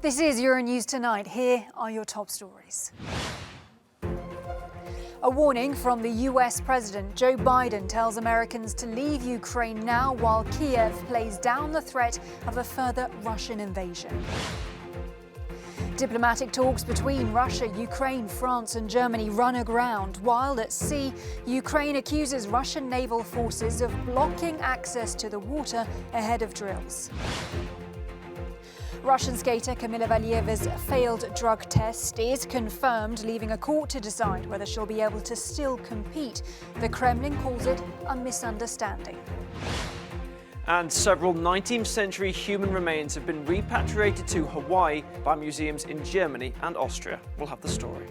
This is Euronews Tonight. Here are your top stories. A warning from the US President. Joe Biden tells Americans to leave Ukraine now while Kiev plays down the threat of a further Russian invasion. Diplomatic talks between Russia, Ukraine, France and Germany run aground, while at sea, Ukraine accuses Russian naval forces of blocking access to the water ahead of drills. Russian skater Kamila Valieva's failed drug test is confirmed, leaving a court to decide whether she'll be able to still compete. The Kremlin calls it a misunderstanding. And several 19th century human remains have been repatriated to Hawaii by museums in Germany and Austria. We'll have the story.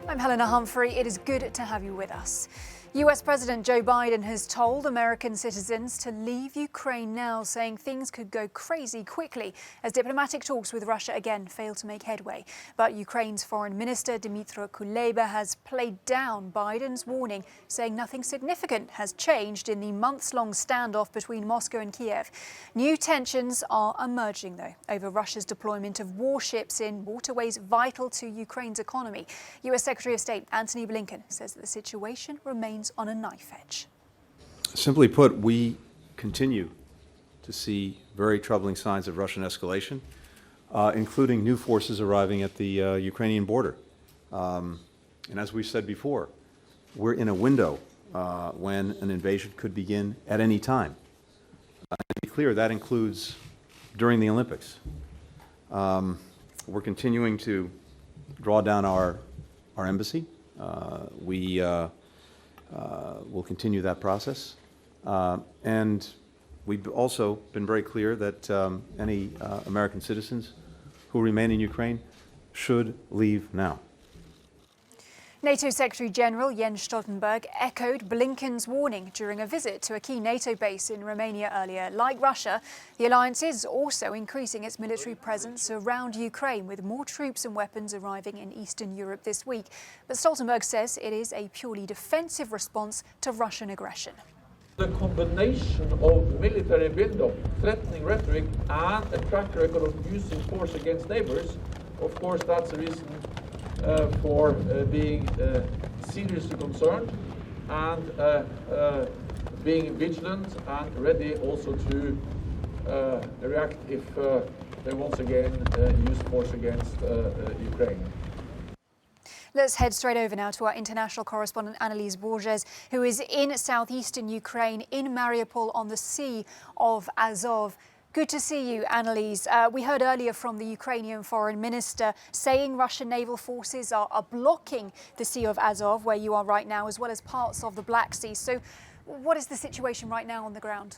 I'm Helena Humphrey. It is good to have you with us. US President Joe Biden has told American citizens to leave Ukraine now, saying things could go crazy quickly as diplomatic talks with Russia again fail to make headway. But Ukraine's Foreign Minister Dmytro Kuleba has played down Biden's warning, saying nothing significant has changed in the months-long standoff between Moscow and Kiev. New tensions are emerging, though, over Russia's deployment of warships in waterways vital to Ukraine's economy. US Secretary of State Antony Blinken says that the situation remains on a knife edge. Simply put, we continue to see very troubling signs of Russian escalation, including new forces arriving at the Ukrainian border. And as we said before, we're in a window when an invasion could begin at any time. To be clear, that includes during the Olympics. We're continuing to draw down our embassy. We'll continue that process. And we've also been very clear that any American citizens who remain in Ukraine should leave now. NATO Secretary General Jens Stoltenberg echoed Blinken's warning during a visit to a key NATO base in Romania earlier. Like Russia, the alliance is also increasing its military presence around Ukraine, with more troops and weapons arriving in Eastern Europe this week. But Stoltenberg says it is a purely defensive response to Russian aggression. The combination of military build-up, threatening rhetoric, and a track record of using force against neighbors, of course, that's a reason for being seriously concerned and being vigilant and ready also to react if they once again use force against Ukraine. Let's head straight over now to our international correspondent Annalise Borges, who is in southeastern Ukraine, in Mariupol on the Sea of Azov. Good to see you, Annalise. We heard earlier from the Ukrainian Foreign Minister saying Russian naval forces are blocking the Sea of Azov, where you are right now, as well as parts of the Black Sea. So what is the situation right now on the ground?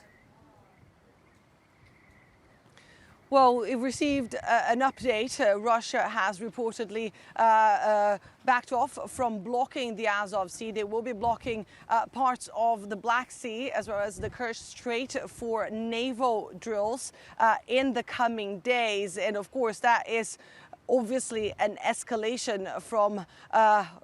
Well, we've received an update. Russia has reportedly backed off from blocking the Azov Sea. They will be blocking parts of the Black Sea as well as the Kerch Strait for naval drills in the coming days. And of course, that is obviously an escalation from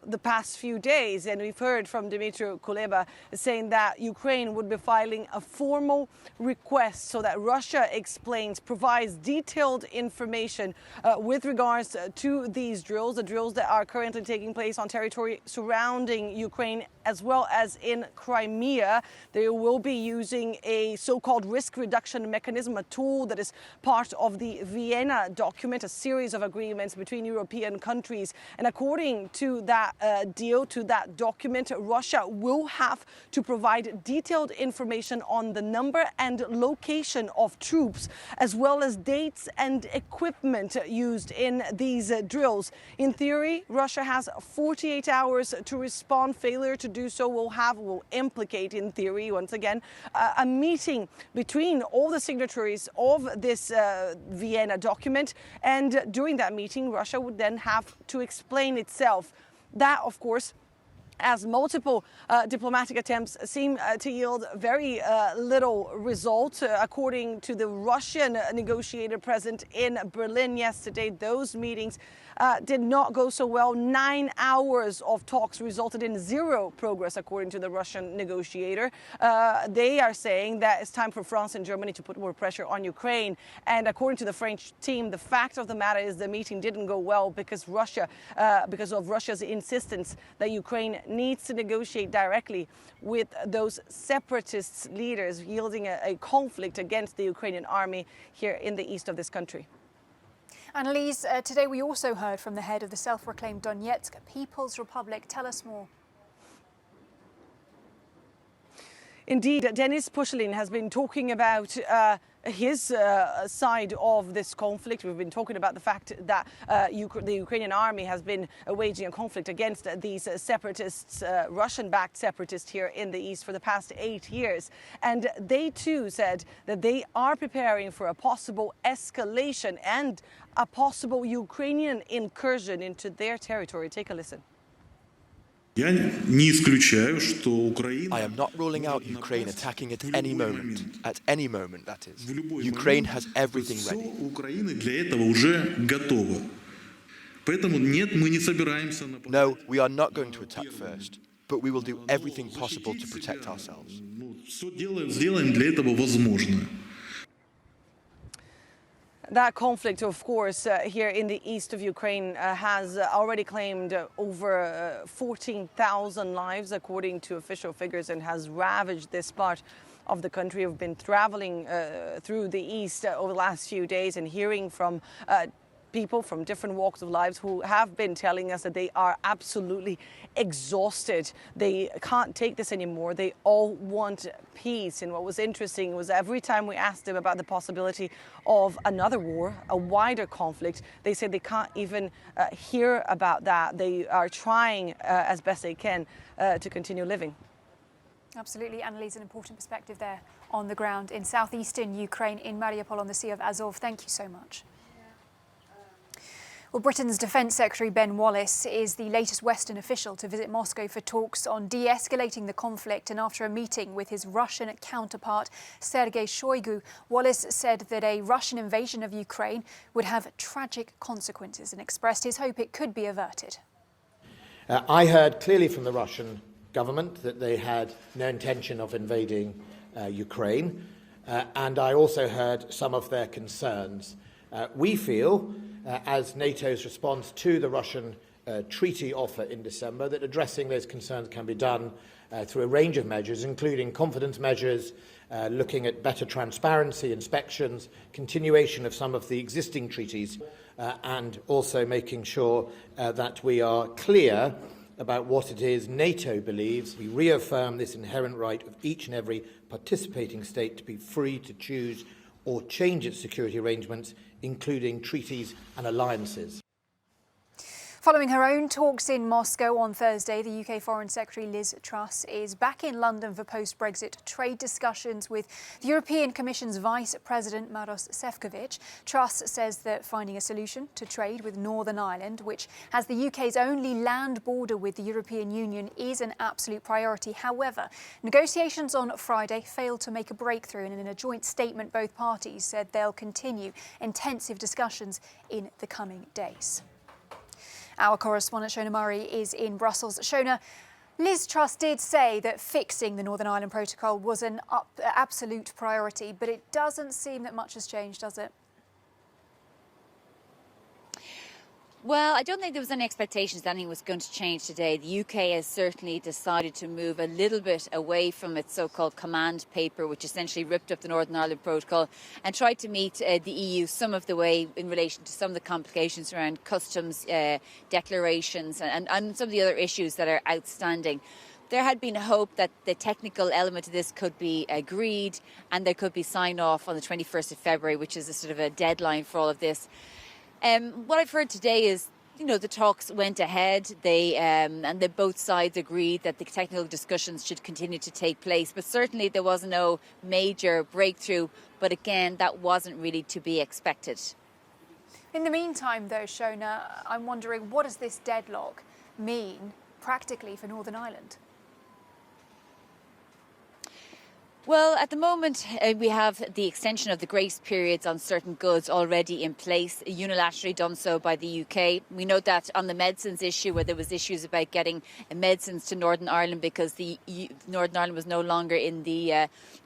the past few days. And we've heard from Dmytro Kuleba saying that Ukraine would be filing a formal request so that Russia explains, provides detailed information with regards to these drills, the drills that are currently taking place on territory surrounding Ukraine as well as in Crimea. They will be using a so-called risk reduction mechanism, a tool that is part of the Vienna document, a series of agreements between European countries. And according to that deal, to that document, Russia will have to provide detailed information on the number and location of troops, as well as dates and equipment used in these drills. In theory, Russia has 48 hours to respond. Failure to do so will implicate, in theory, once again, a meeting between all the signatories of this Vienna document. And during that meeting, Russia would then have to explain itself. That, of course, as multiple diplomatic attempts seem to yield very little result. According to the Russian negotiator present in Berlin yesterday, those meetings did not go so well. 9 hours of talks resulted in zero progress, according to the Russian negotiator. They are saying that it's time for France and Germany to put more pressure on Ukraine. And according to the French team, the fact of the matter is the meeting didn't go well because of Russia's insistence that Ukraine needs to negotiate directly with those separatist leaders, yielding a conflict against the Ukrainian army here in the east of this country. Annalise, today we also heard from the head of the self-proclaimed Donetsk People's Republic. Tell us more. Indeed, Denis Pushilin has been talking about his side of this conflict. We've been talking about the fact that the Ukrainian army has been waging a conflict against these separatists, Russian-backed separatists here in the east for the past 8 years. And they too said that they are preparing for a possible escalation and a possible Ukrainian incursion into their territory. Take a listen. I am not ruling out Ukraine attacking at any moment, that is. Ukraine has everything ready. No, we are not going to attack first, but we will do everything possible to protect ourselves. That conflict, of course, here in the east of Ukraine has already claimed over 14,000 lives, according to official figures, and has ravaged this part of the country. We've been traveling through the east over the last few days and hearing from people from different walks of lives who have been telling us that they are absolutely exhausted. They can't take this anymore. They all want peace. And what was interesting was every time we asked them about the possibility of another war, a wider conflict, they said they can't even hear about that. They are trying as best they can to continue living. Absolutely, Annalise, an important perspective there on the ground in southeastern Ukraine, in Mariupol on the Sea of Azov. Thank you so much. Well, Britain's Defence Secretary Ben Wallace is the latest Western official to visit Moscow for talks on de-escalating the conflict. And after a meeting with his Russian counterpart, Sergei Shoigu, Wallace said that a Russian invasion of Ukraine would have tragic consequences and expressed his hope it could be averted. I heard clearly from the Russian government that they had no intention of invading Ukraine, and I also heard some of their concerns. We feel, as NATO's response to the Russian treaty offer in December, that addressing those concerns can be done through a range of measures, including confidence measures, looking at better transparency, inspections, continuation of some of the existing treaties, and also making sure that we are clear about what it is NATO believes. We reaffirm this inherent right of each and every participating state to be free to choose or change its security arrangements, including treaties and alliances. Following her own talks in Moscow on Thursday, the UK Foreign Secretary Liz Truss is back in London for post-Brexit trade discussions with the European Commission's Vice President Maros Sefcovic. Truss says that finding a solution to trade with Northern Ireland, which has the UK's only land border with the European Union, is an absolute priority. However, negotiations on Friday failed to make a breakthrough, and in a joint statement, both parties said they'll continue intensive discussions in the coming days. Our correspondent Shona Murray is in Brussels. Shona, Liz Truss did say that fixing the Northern Ireland Protocol was an absolute priority, but it doesn't seem that much has changed, does it? Well, I don't think there was any expectations that anything was going to change today. The UK has certainly decided to move a little bit away from its so-called command paper, which essentially ripped up the Northern Ireland Protocol, and tried to meet the EU some of the way in relation to some of the complications around customs declarations and some of the other issues that are outstanding. There had been hope that the technical element of this could be agreed and there could be sign-off on the 21st of February, which is a sort of a deadline for all of this. What I've heard today is, the talks went ahead. They both sides agreed that the technical discussions should continue to take place. But certainly there was no major breakthrough. But again, that wasn't really to be expected. In the meantime, though, Shona, I'm wondering, what does this deadlock mean practically for Northern Ireland? Well, at the moment, we have the extension of the grace periods on certain goods already in place, unilaterally done so by the UK. We know that on the medicines issue, where there was issues about getting medicines to Northern Ireland because Northern Ireland was no longer in the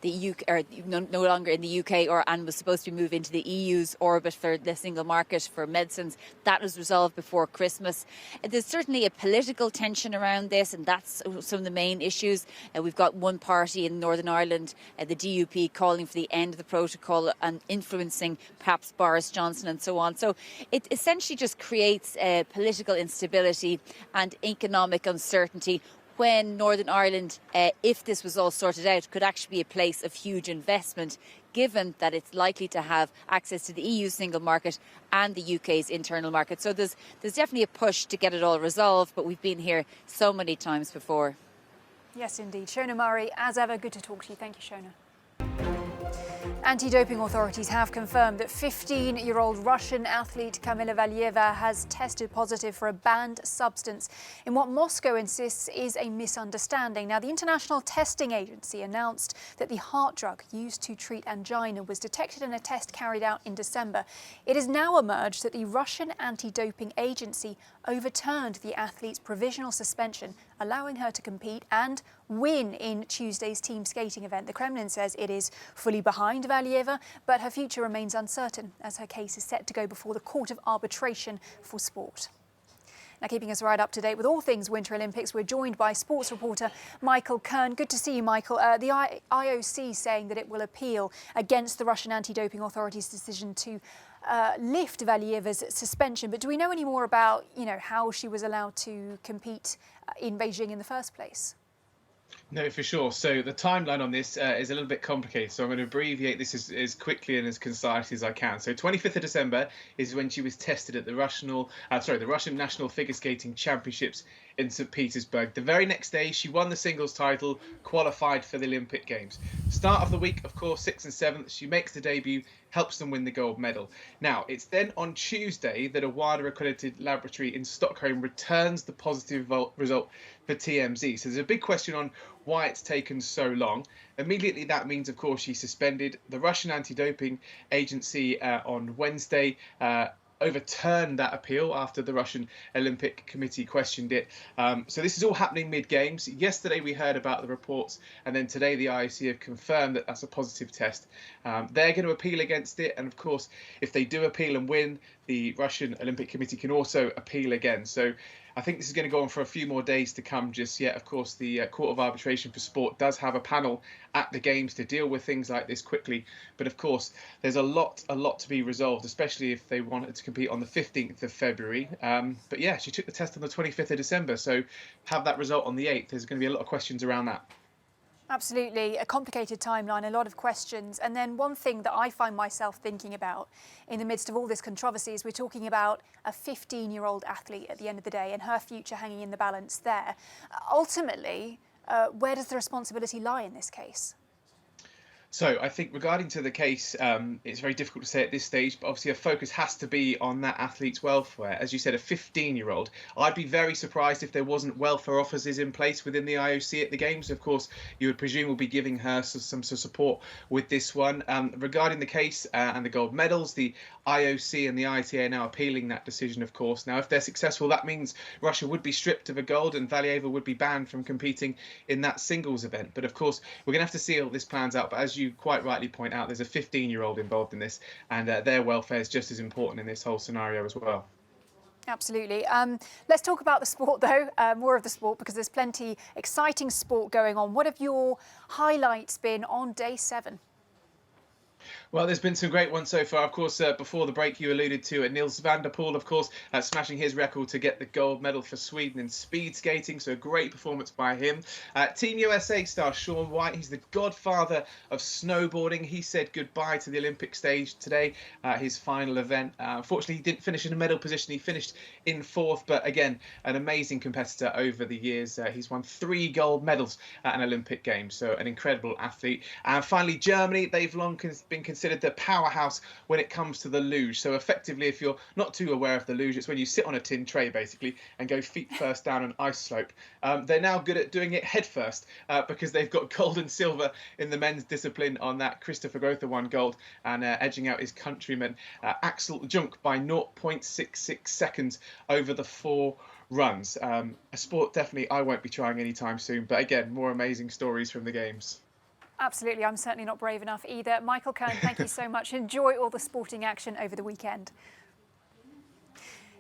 UK, or no longer in the UK, and was supposed to move into the EU's orbit for the single market for medicines. That was resolved before Christmas. There's certainly a political tension around this, and that's some of the main issues. We've got one party in Northern Ireland, the DUP, calling for the end of the protocol and influencing perhaps Boris Johnson and so on. So it essentially just creates political instability and economic uncertainty when Northern Ireland, if this was all sorted out, could actually be a place of huge investment, given that it's likely to have access to the EU single market and the UK's internal market. So there's definitely a push to get it all resolved, but we've been here so many times before. Yes, indeed. Shona Murray, as ever, good to talk to you. Thank you, Shona. Anti-doping authorities have confirmed that 15-year-old Russian athlete Kamila Valieva has tested positive for a banned substance in what Moscow insists is a misunderstanding. Now, the International Testing Agency announced that the heart drug used to treat angina was detected in a test carried out in December. It has now emerged that the Russian anti-doping agency overturned the athlete's provisional suspension, allowing her to compete and win in Tuesday's team skating event. The Kremlin says it is fully behind Valieva, but her future remains uncertain as her case is set to go before the Court of Arbitration for Sport. Now, keeping us right up to date with all things Winter Olympics, we're joined by sports reporter Michael Kern. Good to see you, Michael. The IOC saying that it will appeal against the Russian anti-doping authorities' decision to lift Valieva's suspension. But do we know any more about, how she was allowed to compete in Beijing in the first place? No, for sure. So the timeline on this is a little bit complicated. So I'm going to abbreviate this as quickly and as concise as I can. So 25th of December is when she was tested at the Russian National Figure Skating Championships in St. Petersburg. The very next day, she won the singles title, qualified for the Olympic Games. Start of the week, of course, 6th and 7th, she makes the debut, helps them win the gold medal. Now, it's then on Tuesday that a WADA accredited laboratory in Stockholm returns the positive result for TMZ. So there's a big question on why it's taken so long. Immediately, that means, of course, she's suspended. The Russian anti-doping agency on Wednesday overturned that appeal after the Russian Olympic Committee questioned it. So this is all happening mid-games. Yesterday we heard about the reports, and then today the IOC have confirmed that that's a positive test. They're going to appeal against it, and of course, if they do appeal and win, the Russian Olympic Committee can also appeal again. So I think this is going to go on for a few more days to come just yet. Of course, the Court of Arbitration for Sport does have a panel at the Games to deal with things like this quickly. But of course, there's a lot to be resolved, especially if they wanted to compete on the 15th of February. But yeah, she took the test on the 25th of December. So have that result on the 8th. There's going to be a lot of questions around that. Absolutely. A complicated timeline, a lot of questions. And then one thing that I find myself thinking about in the midst of all this controversy is we're talking about a 15-year-old athlete at the end of the day and her future hanging in the balance there. Ultimately, where does the responsibility lie in this case? So I think regarding to the case, it's very difficult to say at this stage, but obviously a focus has to be on that athlete's welfare. As you said, a 15-year-old. I'd be very surprised if there wasn't welfare officers in place within the IOC at the Games. Of course, you would presume we'll be giving her some support with this one. Regarding the case and the gold medals, the IOC and the ITA are now appealing that decision, of course. Now, if they're successful, that means Russia would be stripped of a gold and Valieva would be banned from competing in that singles event. But of course, we're going to have to see how this plans out. But as you quite rightly point out, there's a 15-year-old involved in this, and their welfare is just as important in this whole scenario as well. Absolutely. Let's talk about the sport, though, more of the sport, because there's plenty exciting sport going on. What have your highlights been on day 7? Well, there's been some great ones so far. Of course, before the break, you alluded to Niels van der Poel, of course, smashing his record to get the gold medal for Sweden in speed skating. So a great performance by him. Team USA star Shaun White, he's the godfather of snowboarding. He said goodbye to the Olympic stage today, his final event. Unfortunately, he didn't finish in a medal position. He finished in 4th, but again, an amazing competitor over the years. He's won 3 gold medals at an Olympic Games, so an incredible athlete. And finally, Germany, they've long been considered considered the powerhouse when it comes to the luge. So effectively, if you're not too aware of the luge, it's when you sit on a tin tray basically and go feet first down an ice slope. They're now good at doing it head first because they've got gold and silver in the men's discipline on that. Christopher Grother won gold and edging out his countryman Axel Junk by 0.66 seconds over the 4 runs. A sport definitely I won't be trying anytime soon, but again, more amazing stories from the games. Absolutely, I'm certainly not brave enough either. Michael Kern, thank you so much. Enjoy all the sporting action over the weekend.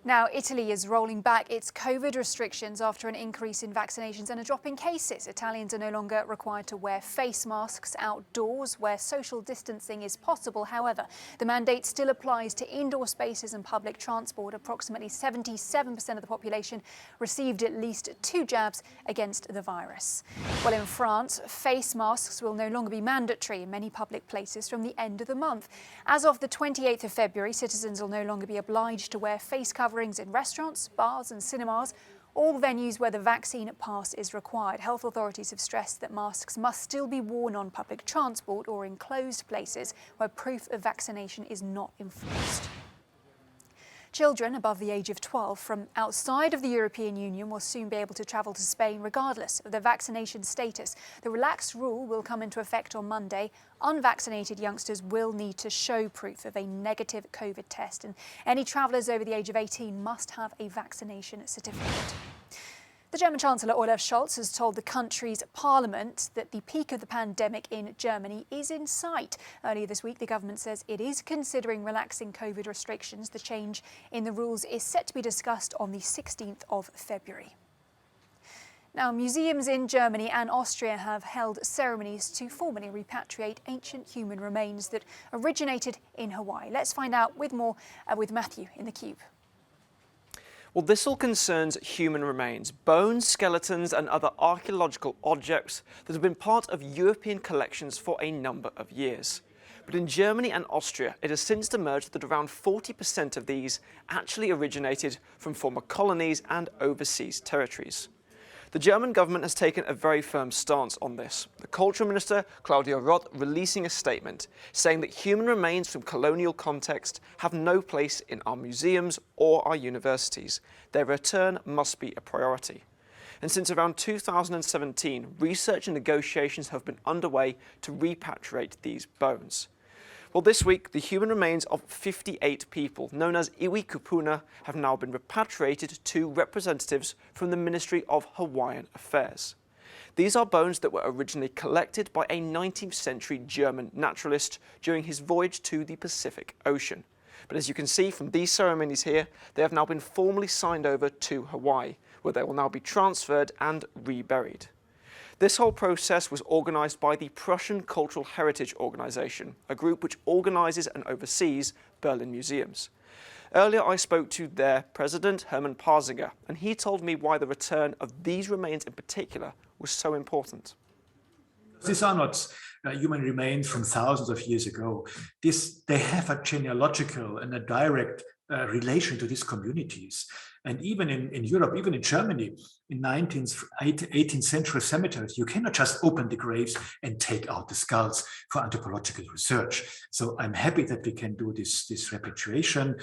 Now, Italy is rolling back its COVID restrictions after an increase in vaccinations and a drop in cases. Italians are no longer required to wear face masks outdoors where social distancing is possible. However, the mandate still applies to indoor spaces and public transport. Approximately 77% of the population received at least 2 jabs against the virus. Well, in France, face masks will no longer be mandatory in many public places from the end of the month. As of the 28th of February, citizens will no longer be obliged to wear face coverings in restaurants, bars and cinemas, all venues where the vaccine pass is required. Health authorities have stressed that masks must still be worn on public transport or in closed places where proof of vaccination is not enforced. Children above the age of 12 from outside of the European Union will soon be able to travel to Spain regardless of their vaccination status. The relaxed rule will come into effect on Monday. Unvaccinated youngsters will need to show proof of a negative COVID test, and any travellers over the age of 18 must have a vaccination certificate. The German Chancellor Olaf Scholz has told the country's parliament that the peak of the pandemic in Germany is in sight. Earlier this week, the government says it is considering relaxing COVID restrictions. The change in the rules is set to be discussed on the 16th of February. Now, museums in Germany and Austria have held ceremonies to formally repatriate ancient human remains that originated in Hawaii. Let's find out with more with Matthew in the Cube. Well, this all concerns human remains, bones, skeletons and other archaeological objects that have been part of European collections for a number of years. But in Germany and Austria, it has since emerged that around 40% of these actually originated from former colonies and overseas territories. The German government has taken a very firm stance on this. The Culture Minister, Claudia Roth, releasing a statement saying that human remains from colonial context have no place in our museums or our universities. Their return must be a priority. And since around 2017, research and negotiations have been underway to repatriate these bones. Well, this week, the human remains of 58 people, known as iwi kupuna, have now been repatriated to representatives from the Ministry of Hawaiian Affairs. These are bones that were originally collected by a 19th century German naturalist during his voyage to the Pacific Ocean. But as you can see from these ceremonies here, they have now been formally signed over to Hawaii, where they will now be transferred and reburied. This whole process was organised by the Prussian Cultural Heritage Organisation, a group which organises and oversees Berlin museums. Earlier I spoke to their president, Hermann Parsinger, and he told me why the return of these remains in particular was so important. These are not human remains from thousands of years ago. They have a genealogical and a direct relation to these communities. And even in Europe, even in Germany, in 18th century cemeteries, you cannot just open the graves and take out the skulls for anthropological research. So I'm happy that we can do this repatriation.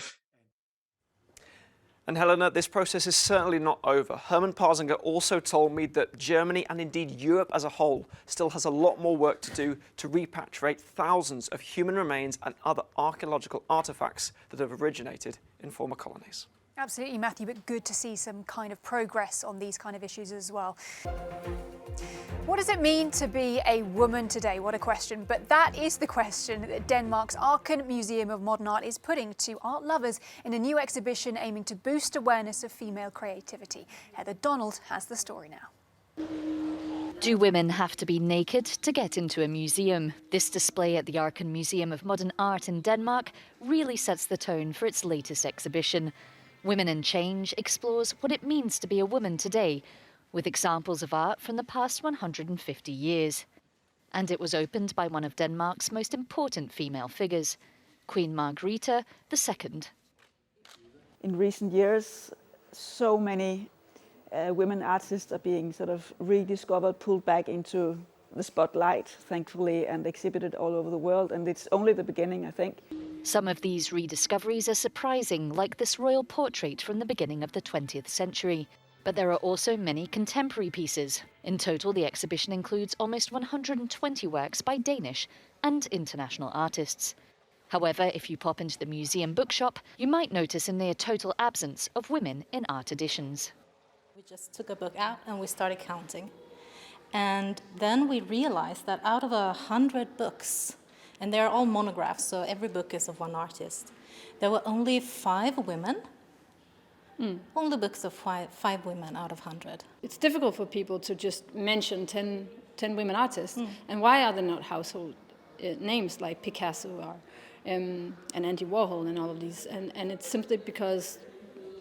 And Helena, this process is certainly not over. Hermann Parsinger also told me that Germany and indeed Europe as a whole still has a lot more work to do to repatriate thousands of human remains and other archaeological artefacts that have originated in former colonies. Absolutely, Matthew, but good to see some kind of progress on these kind of issues as well. What does it mean to be a woman today? What a question. But that is the question that Denmark's Aachen Museum of Modern Art is putting to art lovers in a new exhibition aiming to boost awareness of female creativity. Heather Donald has the story now. Do women have to be naked to get into a museum? This display at the Aachen Museum of Modern Art in Denmark really sets the tone for its latest exhibition. Women in Change explores what it means to be a woman today, with examples of art from the past 150 years. And it was opened by one of Denmark's most important female figures, Queen Margrethe II. In recent years, so many women artists are being sort of rediscovered, pulled back into the spotlight, thankfully, and exhibited all over the world. And it's only the beginning, I think. Some of these rediscoveries are surprising, like this royal portrait from the beginning of the 20th century. But there are also many contemporary pieces. In total, the exhibition includes almost 120 works by Danish and international artists. However, if you pop into the museum bookshop, you might notice a near total absence of women in art editions. We just took a book out and we started counting. And then we realized that out of 100 books, and they're all monographs, so every book is of one artist, there were only 5 women. Only books of five women out of 100. It's difficult for people to just mention 10 women artists. And why are there not household names like Picasso or, and Andy Warhol and all of these? And it's simply because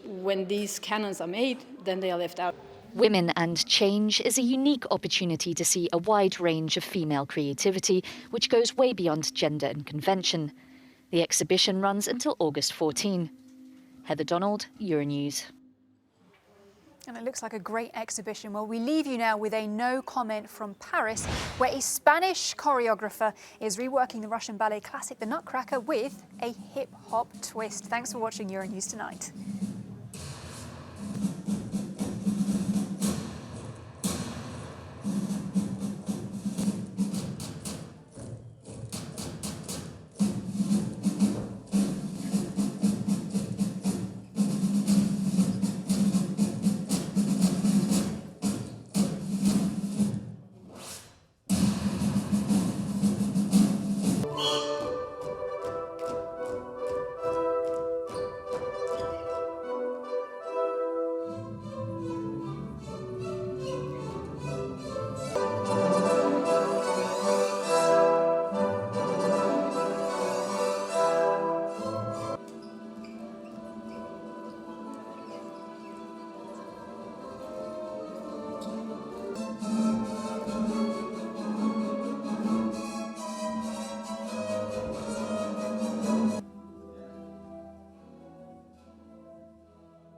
when these canons are made, then they are left out. Women and Change is a unique opportunity to see a wide range of female creativity, which goes way beyond gender and convention. The exhibition runs until August 14. Heather Donald, Euronews. And it looks like a great exhibition. Well, we leave you now with a no comment from Paris, where a Spanish choreographer is reworking the Russian ballet classic The Nutcracker with a hip-hop twist. Thanks for watching Euronews Tonight.